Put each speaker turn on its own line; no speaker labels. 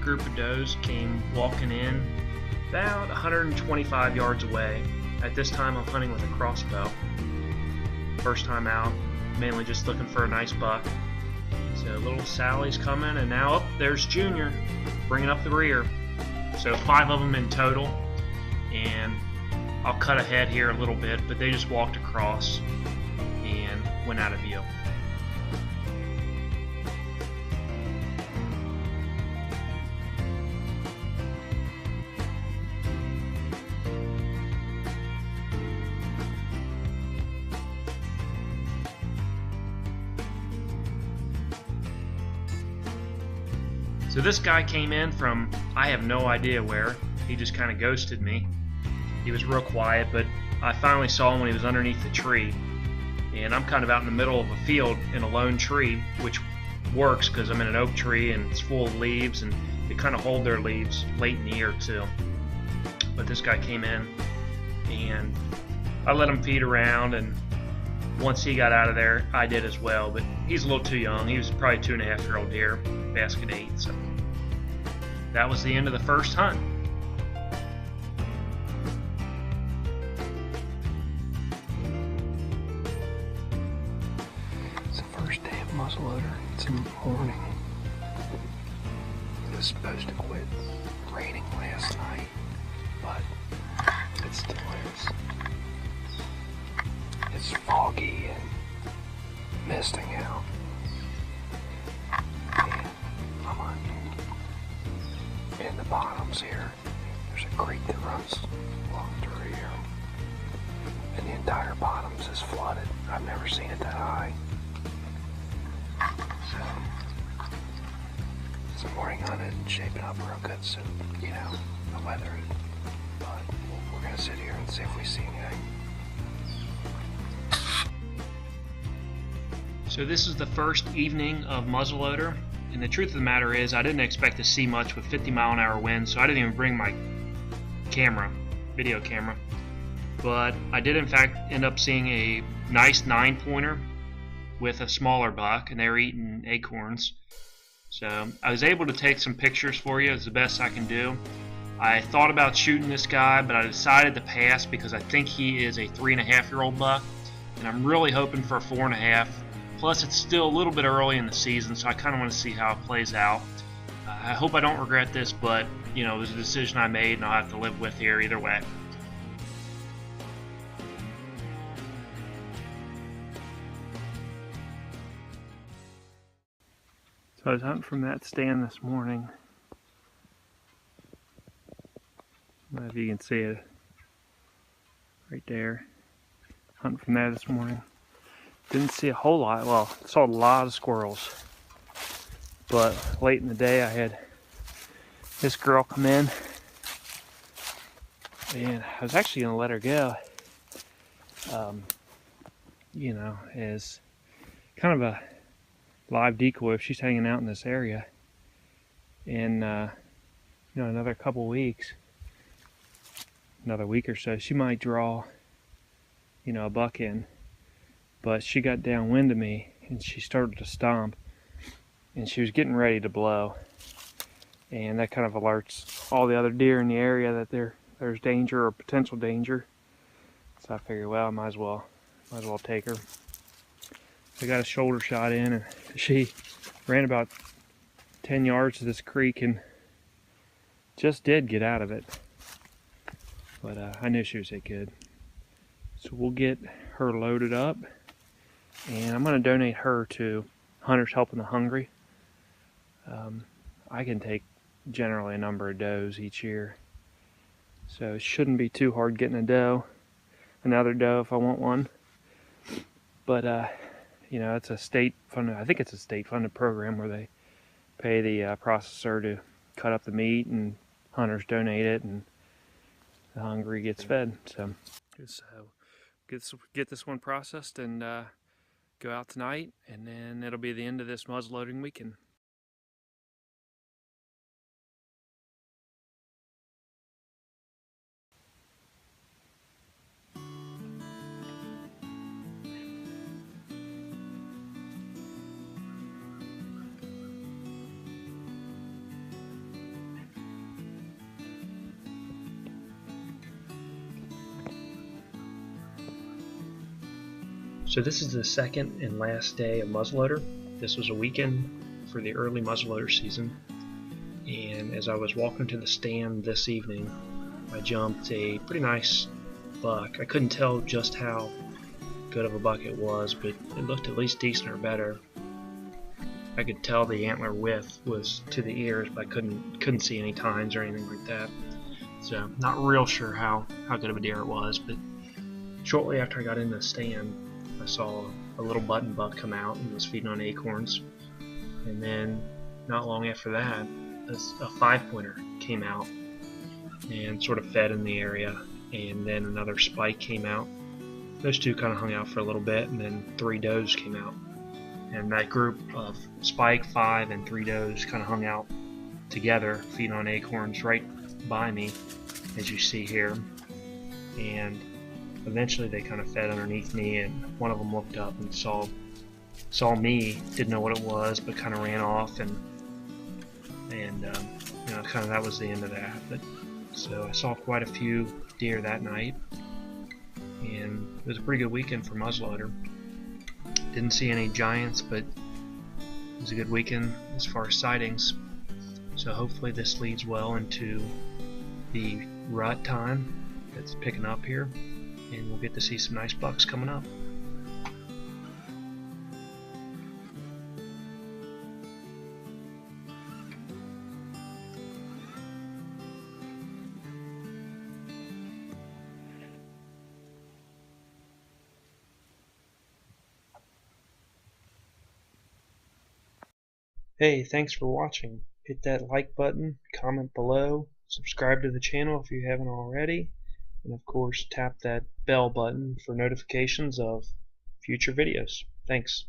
group of does came walking in about 125 yards away. At this time I'm hunting with a crossbow. First time out, mainly just looking for a nice buck. So little Sally's coming, and now there's Junior bringing up the rear. So 5 of them in total, and I'll cut ahead here a little bit, but they just walked across and went out of view. So this guy came in from, I have no idea where. He just kind of ghosted me. He was real quiet, but I finally saw him when he was underneath the tree. And I'm kind of out in the middle of a field in a lone tree, which works because I'm in an oak tree and it's full of leaves, and they kind of hold their leaves late in the year too. But this guy came in, and I let him feed around, and once he got out of there, I did as well. But he's a little too young. He was probably 2.5-year-old deer, basket 8. So that was the end of the first hunt.
It's the first day of muzzleloader. It's in the morning. It was supposed to quit raining last night, but it still is. It's foggy and misting out. And I'm hunting in the bottoms here. There's a creek that runs along through here, and the entire bottoms is flooded. I've never seen it that high. So some morning hunting and shaping up real good, so you know the weather. But we're gonna sit here and see if we see anything.
So this is the first evening of muzzleloader, and the truth of the matter is I didn't expect to see much with 50-mile-an-hour winds, so I didn't even bring my camera, video camera. But I did in fact end up seeing a nice 9-pointer with a smaller buck, and they were eating acorns. So I was able to take some pictures for you. It's the best I can do. I thought about shooting this guy, but I decided to pass because I think he is a 3.5-year-old buck, and I'm really hoping for a 4.5. Plus, it's still a little bit early in the season, so I kind of want to see how it plays out. I hope I don't regret this, but you know, it was a decision I made, and I'll have to live with here either way. So I was hunting from that stand this morning. I don't know if you can see it right there. Hunting from there this morning. Didn't see a whole lot. Well, saw a lot of squirrels. But late in the day, I had this girl come in, and I was actually gonna let her go. You know, as kind of a live decoy if she's hanging out in this area. And you know, another couple weeks, another week or so, she might draw, you know, a buck in. But she got downwind of me and she started to stomp, and she was getting ready to blow, and that kind of alerts all the other deer in the area that there's danger or potential danger. So I figured, well, I might as well take her. I got a shoulder shot in, and she ran about 10 yards to this creek and just did get out of it. But I knew she was hit good. So we'll get her loaded up, and I'm going to donate her to Hunters Helping the Hungry. I can take generally a number of does each year, so it shouldn't be too hard getting another doe if I want one. But you know, it's a state-funded, I think it's a state-funded program where they pay the processor to cut up the meat, and hunters donate it, and the hungry gets fed. So get this one processed and go out tonight, and then it'll be the end of this muzzleloading weekend. So this is the second and last day of muzzleloader. This was a weekend for the early muzzleloader season, and as I was walking to the stand this evening, I jumped a pretty nice buck. I couldn't tell just how good of a buck it was, but it looked at least decent or better. I could tell the antler width was to the ears, but I couldn't see any tines or anything like that. So not real sure how good of a deer it was, but shortly after I got in the stand, I saw a little button buck come out and was feeding on acorns. And then not long after that, a 5-pointer came out and sort of fed in the area, and then another spike came out. Those two kind of hung out for a little bit, and then 3 does came out. And that group of spike, 5, and 3 does kind of hung out together, feeding on acorns right by me, as you see here. And eventually they kind of fed underneath me, and one of them looked up and saw me, didn't know what it was, but kind of ran off, and you know, kind of that was the end of that. But so I saw quite a few deer that night, and it was a pretty good weekend for muzzleloader. Didn't see any giants, but it was a good weekend as far as sightings. So hopefully this leads well into the rut time that's picking up here, and we'll get to see some nice bucks coming up. Hey, thanks for watching. Hit that like button, comment below, subscribe to the channel if you haven't already, and of course tap that bell button for notifications of future videos. Thanks.